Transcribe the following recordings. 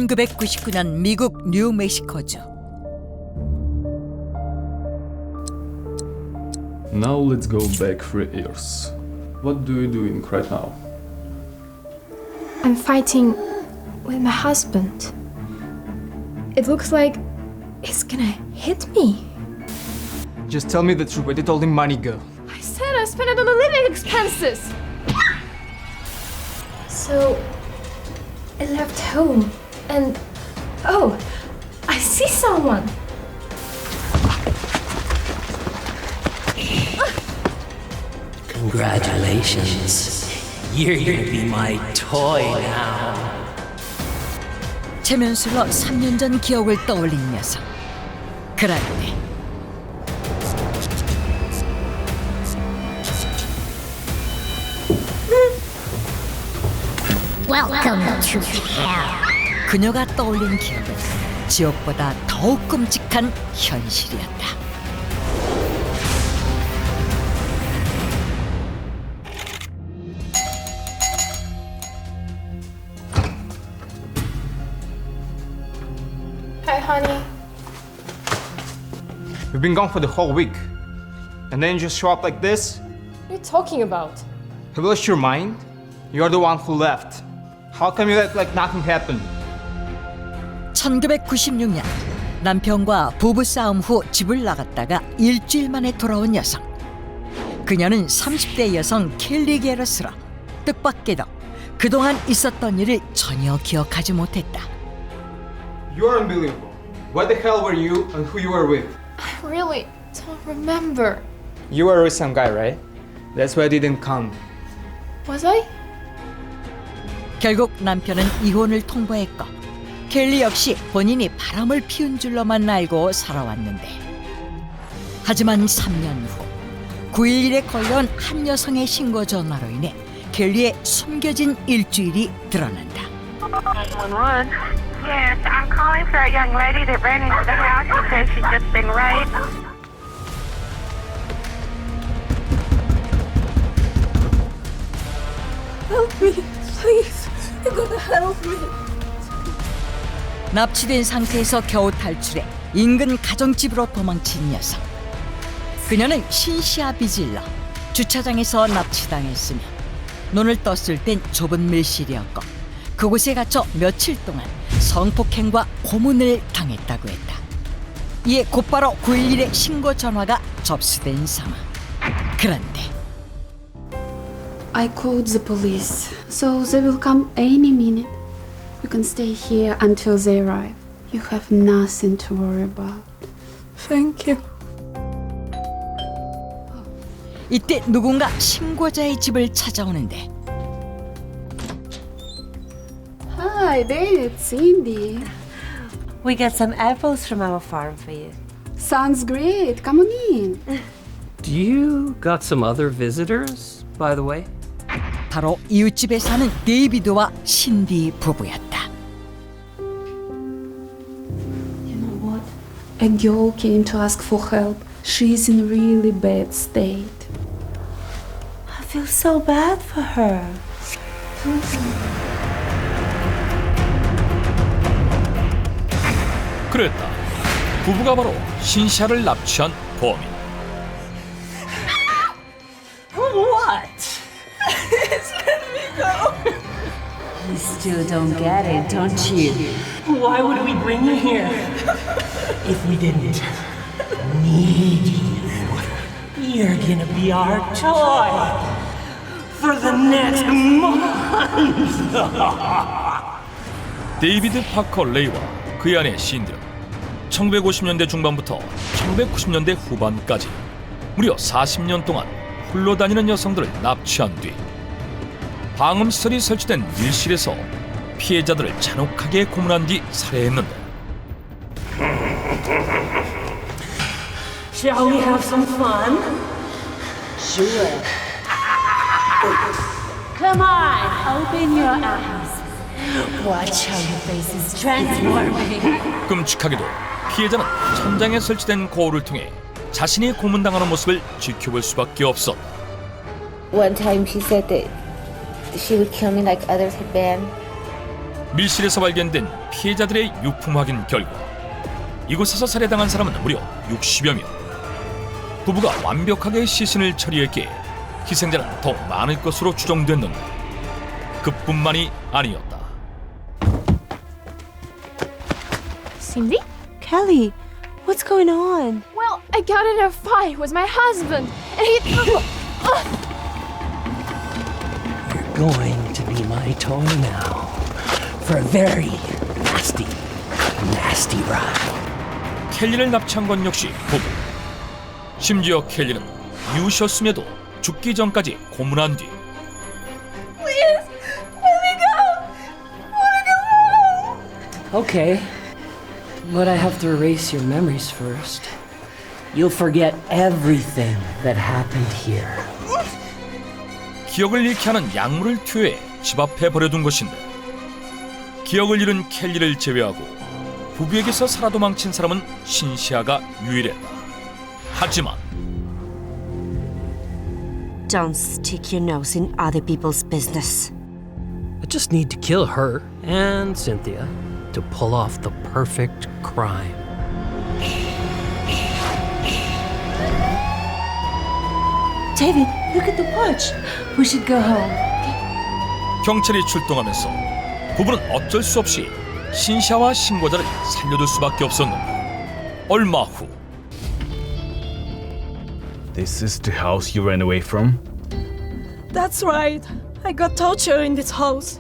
1999년 미국 뉴멕시코주. Now let's go back 3 years. What do you doing right now? I'm fighting with my husband. It looks like he's gonna hit me. Just tell me the truth. Where did all the money go? I said I spent it on the living expenses. So I left home and oh, I see someone. Congratulations. You're gonna be my toy now. 체면술로 3년 전 기억을 떠올린 녀석. 그런데 Welcome to hell. 그녀가 떠올린 기억은 지옥보다 더욱 끔찍한 현실이었다. Hi, honey. We've been gone for the whole week. And then you just show up like this? What are you talking about? Have you lost your mind? You're the one who left. How come you act like nothing happened? 1996년 남편과 부부싸움 후 집을 나갔다가 일주일 만에 돌아온 여성. 그녀는 30대 여성 켈리 게러스로 뜻밖에도 그동안 있었던 일을 전혀 기억하지 못했다. You're unbelievable. What the hell were you and who you were with? I really don't remember. You were with some guy, right? That's why I didn't come. Was I? 결국 남편은 이혼을 통보했고 켈리 역시 본인이 바람을 피운 줄로만 알고 살아왔는데, 하지만 3년 후 9.11에 걸려온 한 여성의 신고 전화로 인해 켈리의 숨겨진 일주일이 드러난다. 911. Yes, I'm calling for a young lady that ran into the house. She says she's just been raped. Help me, please. You gotta help me. 납치된 상태에서 겨우 탈출해 인근 가정집으로 도망친 녀석. 그녀는 신시아 비질러, 주차장에서 납치당했으며 눈을 떴을 땐 좁은 밀실이었고 그곳에 갇혀 며칠 동안 성폭행과 고문을 당했다고 했다. 이에 곧바로 911의 신고 전화가 접수된 상황. 그런데 I called the police, so they will come any minute. You can stay here until they arrive. You have nothing to worry about. Thank you. 이때 누군가 신고자의 집을 찾아오는데 Hi, there, it's Cindy. We got some apples from our farm for you. Sounds great. Come on in. Do you got some other visitors, by the way? 바로 이웃집에 사는 데이비드와 신디 부부였다. You know what? A girl came to ask for help. She's in really bad state. I feel so bad for her. 그랬다. 부부가 바로 신시아를 납치한 범인. What? You still don't get it, don't you? Why would we bring you here if we didn't need you? You're gonna be our toy for the next month. 데이비드 파커 레이와 그의 아내 신디는 1950년대 중반부터 1990년대 후반까지 무려 40년 동안 홀로 다니는 여성들을 납치한 뒤 방음시설이 설치된 밀실에서 피해자들을 잔혹하게 고문한 뒤 살해했는데, Shall we have some fun? Sure. Come on, open your eyes. Watch how your face is transforming. 끔찍하게도 피해자는 천장에 설치된 거울을 통해 자신이 고문당하는 모습을 지켜볼 수밖에 없었다. One time she said that she would kill me like others had been. 밀실에서 발견된 피해자들의 유품 확인 결과 이곳에서 살해당한 사람은 무려 60여 명. 부부가 완벽하게 시신을 처리했기에 희생자는 더 많을 것으로 추정됐는데 그뿐만이 아니었다. Cindy? Kelly, what's going on? Well, I got in a fight with my husband, and he. You're going to be my toy now for a very nasty, nasty ride. 켈리를 납치한 건 역시 부부. 심지어 켈리는 이웃이었음에도 죽기 전까지 고문한 뒤 Please, let me go. I wanna go home. Okay, but I have to erase your memories first. You'll forget everything that happened here. 기억을 잃게 하는 약물을 투여해 집 앞에 버려둔 것인데 기억을 잃은 켈리를 제외하고 부부에게서 살아 도망친 사람은 신시아가 유일했다. 하지만 Don't stick your nose in other people's business. I just need to kill her and Cynthia to pull off the perfect crime. David, look at the watch. We should go home. 경찰이 출동하면서 부부는 어쩔 수 없이 신시아와 신고자를 살려둘 수밖에 없었는데 얼마 후 This is the house you ran away from? That's right. I got tortured in this house,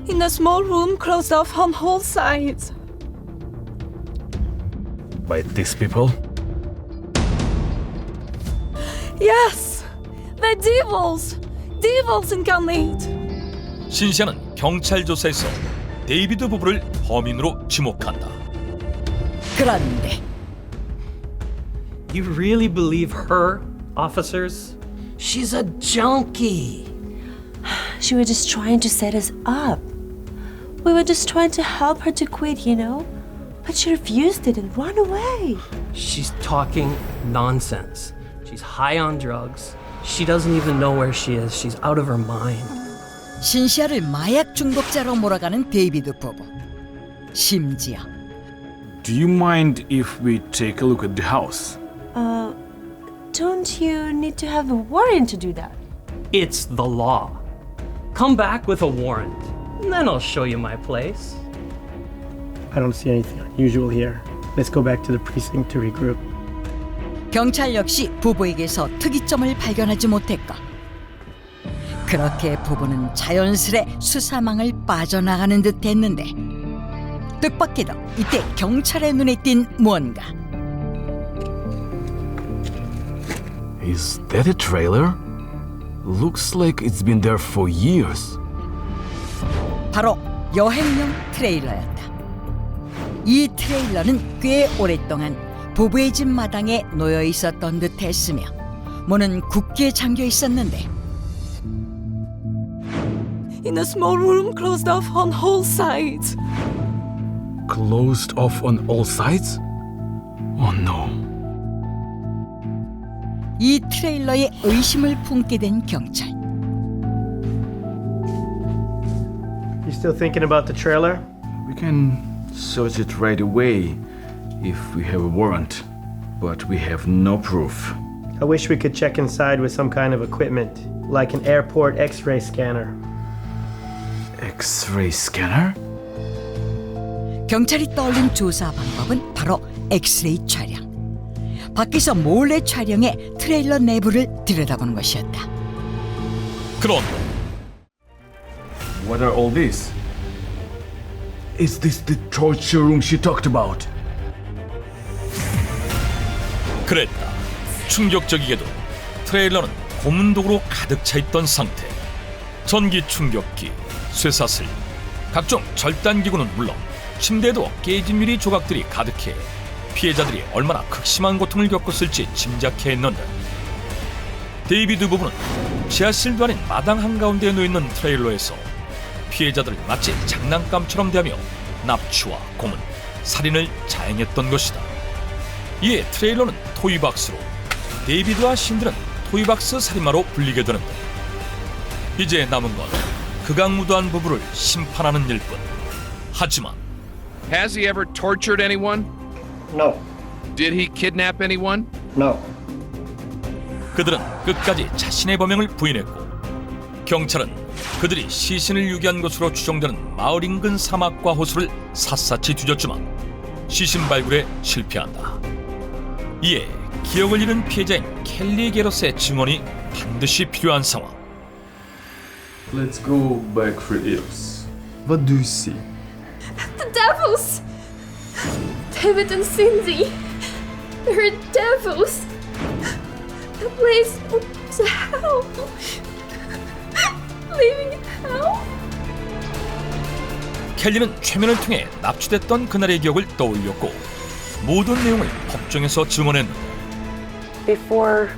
in a small room closed off on all sides. By these people? Yes, they're devils. Devils incarnate. 신시아는 경찰 조사에서 데이비드 부부를 범인으로 지목한다. 그런데 You really believe her, officers? She's a junkie. She was just trying to set us up. We were just trying to help her to quit, you know? But she refused it and ran away. She's talking nonsense. She's high on drugs. She doesn't even know where she is. She's out of her mind. 신시아를 마약 중독자로 몰아가는 데이비드 부부. 심지어 Do you mind if we take a look at the house? Don't you need to have a warrant to do that? It's the law. Come back with a warrant, and then I'll show you my place. I don't see anything unusual here. Let's go back to the precinct to regroup. 경찰 역시 부부에게서 특이점을 발견하지 못했고 그렇게 부부는 자연스레 수사망을 빠져나가는 듯 했는데 뜻밖에도 이때 경찰의 눈에 띈 무언가. Is that a trailer? Looks like it's been there for years. 바로 여행용 트레일러였다. 이 트레일러는 꽤 오랫동안 부부의 집 마당에 놓여 있었던 듯 했으며 문은 굳게 잠겨 있었는데 In a small room closed off on all sides. Closed off on all sides? Oh no. 이 트레일러에 의심을 품게 된 경찰. You still thinking about the trailer? We can search it right away if we have a warrant, but we have no proof. I wish we could check inside with some kind of equipment, like an airport X-ray scanner. X-ray scanner? 경찰이 떠올린 조사 방법은 바로 엑스레이 촬영. 밖에서 몰래 촬영해 트레일러 내부를 들여다보는 것이었다. 그런데 What are all these? Is this the torture room she talked about? 그랬다. 충격적이게도 트레일러는 고문독으로 가득 차 있던 상태. 전기 충격기, 쇠사슬, 각종 절단기구는 물론 침대에도 깨진 유리 조각들이 가득해 피해자들이 얼마나 극심한 고통을 겪었을지 짐작해 했는데 데이비드 부부는 지하실도 아닌 마당 한가운데에 놓여있는 트레일러에서 피해자들을 마치 장난감처럼 대하며 납치와 고문, 살인을 자행했던 것이다. 이에 트레일러는 토이박스로 데이비드와 신들은 토이박스 살인마로 불리게 되는데 이제 남은 건 극악무도한 부부를 심판하는 일뿐. 하지만 Has he ever tortured anyone? No. Did he kidnap anyone? No. 그들은 끝까지 자신의 범행을 부인했고 경찰은 그들이 시신을 유기한 것으로 추정되는 마을 인근 사막과 호수를 샅샅이 뒤졌지만 시신 발굴에 실패한다. 이에 기억을 잃은 피해자인 켈리 게러스의 증언이 반드시 필요한 상황. Let's go back 3 years. What do you see? The devils! David and Cindy. They're devils. The place was hell. Living hell? 켈리는 최면을 통해 납치됐던 그날의 기억을 떠올렸고 모든 내용을 법정에서 증언했는데 Before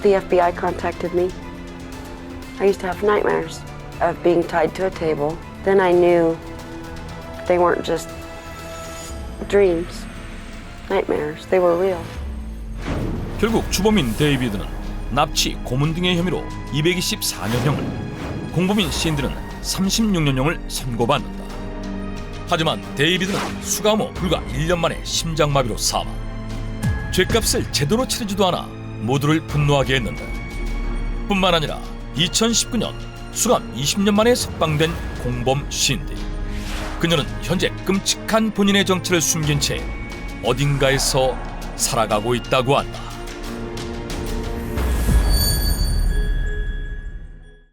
the FBI contacted me, I used to have nightmares of being tied to a table. Then I knew they weren't just dreams, nightmares. They were real. 결국 주범인 데이비드는 납치, 고문 등의 혐의로 224년형을, 공범인 신디는 36년형을 선고받는다. 하지만 데이비드는 수감 후 불과 1년 만에 심장마비로 사망. 죗값을 제대로 치르지도 않아 모두를 분노하게 했는데 뿐만 아니라 2019년 수감 20년 만에 석방된 공범 신디. 그녀는 현재 끔찍한 본인의 정체를 숨긴 채 어딘가에서 살아가고 있다고 한다.